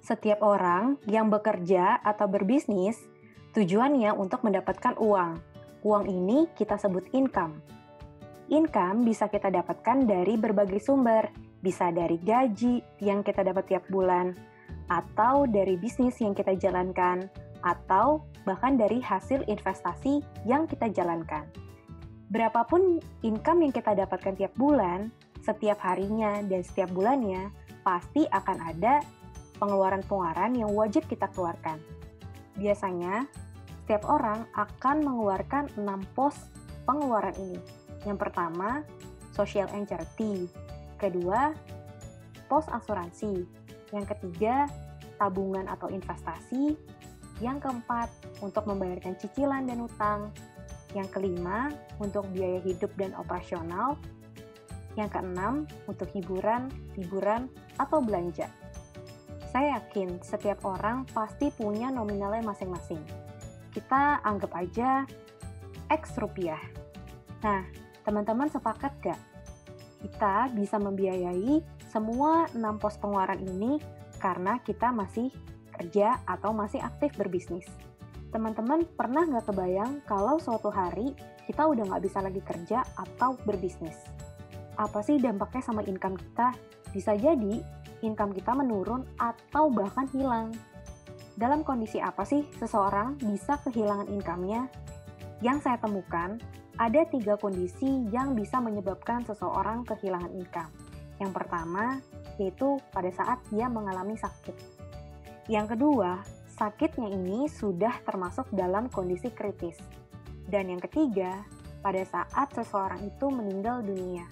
Setiap orang yang bekerja atau berbisnis, tujuannya untuk mendapatkan uang. Uang ini kita sebut income. Income bisa kita dapatkan dari berbagai sumber, bisa dari gaji yang kita dapat tiap bulan, atau dari bisnis yang kita jalankan, atau bahkan dari hasil investasi yang kita jalankan. Berapapun income yang kita dapatkan tiap bulan, setiap harinya dan setiap bulannya, pasti akan ada pengeluaran-pengeluaran yang wajib kita keluarkan. Biasanya, setiap orang akan mengeluarkan 6 pos pengeluaran ini. Yang pertama, social and charity. Kedua, pos asuransi. Yang ketiga, tabungan atau investasi. Yang keempat, untuk membayarkan cicilan dan utang. Yang kelima, untuk biaya hidup dan operasional. Yang keenam, untuk hiburan atau belanja. Saya yakin setiap orang pasti punya nominalnya masing-masing. Kita anggap aja X rupiah. Nah, teman-teman sepakat gak? Kita bisa membiayai semua 6 pos pengeluaran ini karena kita masih kerja atau masih aktif berbisnis. Teman-teman pernah nggak kebayang kalau suatu hari kita udah nggak bisa lagi kerja atau berbisnis? Apa sih dampaknya sama income kita? Bisa jadi income kita menurun atau bahkan hilang. Dalam kondisi apa sih seseorang bisa kehilangan income-nya? Yang saya temukan, ada 3 kondisi yang bisa menyebabkan seseorang kehilangan income. Yang pertama, yaitu pada saat dia mengalami sakit. Yang kedua, sakitnya ini sudah termasuk dalam kondisi kritis. Dan yang ketiga, pada saat seseorang itu meninggal dunia.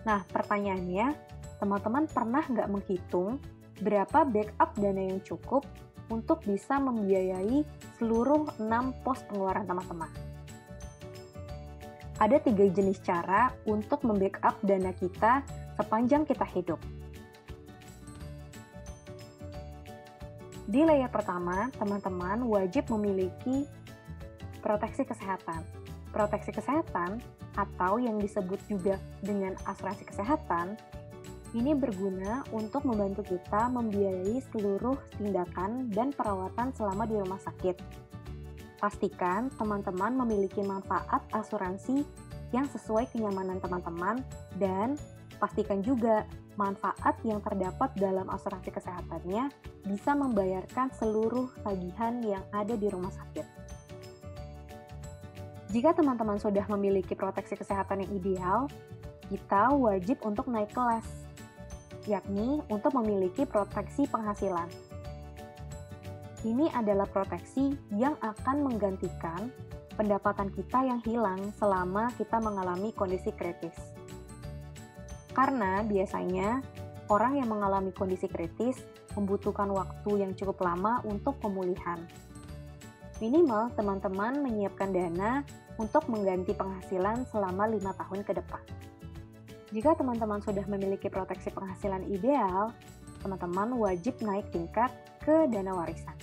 Nah, pertanyaannya, teman-teman pernah nggak menghitung berapa backup dana yang cukup untuk bisa membiayai seluruh 6 pos pengeluaran teman-teman? Ada 3 jenis cara untuk membackup dana kita sepanjang kita hidup. Di layer pertama, teman-teman wajib memiliki proteksi kesehatan. Proteksi kesehatan atau yang disebut juga dengan asuransi kesehatan ini berguna untuk membantu kita membiayai seluruh tindakan dan perawatan selama di rumah sakit. Pastikan teman-teman memiliki manfaat asuransi yang sesuai kenyamanan teman-teman dan pastikan juga manfaat yang terdapat dalam asuransi kesehatannya bisa membayarkan seluruh tagihan yang ada di rumah sakit. Jika teman-teman sudah memiliki proteksi kesehatan yang ideal, kita wajib untuk naik kelas, yakni untuk memiliki proteksi penghasilan. Ini adalah proteksi yang akan menggantikan pendapatan kita yang hilang selama kita mengalami kondisi kritis. Karena biasanya orang yang mengalami kondisi kritis membutuhkan waktu yang cukup lama untuk pemulihan. Minimal teman-teman menyiapkan dana untuk mengganti penghasilan selama 5 tahun ke depan. Jika teman-teman sudah memiliki proteksi penghasilan ideal, teman-teman wajib naik tingkat ke dana warisan.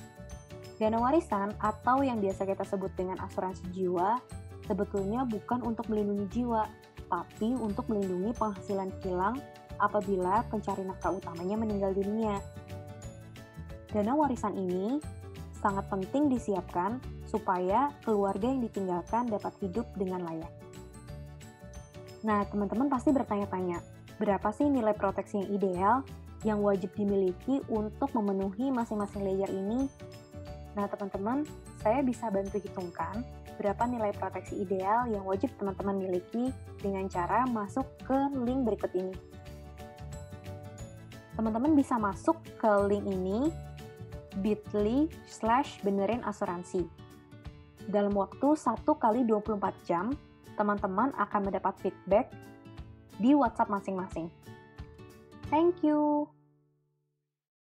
Dana warisan atau yang biasa kita sebut dengan asuransi jiwa, sebetulnya bukan untuk melindungi jiwa, tapi untuk melindungi penghasilan hilang apabila pencari nafkah utamanya meninggal dunia. Dana warisan ini sangat penting disiapkan supaya keluarga yang ditinggalkan dapat hidup dengan layak. Nah, teman-teman pasti bertanya-tanya, berapa sih nilai proteksi yang ideal yang wajib dimiliki untuk memenuhi masing-masing layer ini? Nah, teman-teman, saya bisa bantu hitungkan berapa nilai proteksi ideal yang wajib teman-teman miliki dengan cara masuk ke link berikut ini. Teman-teman bisa masuk ke link ini, bit.ly/benerin asuransi. Dalam waktu 1x24 jam, teman-teman akan mendapat feedback di WhatsApp masing-masing. Thank you.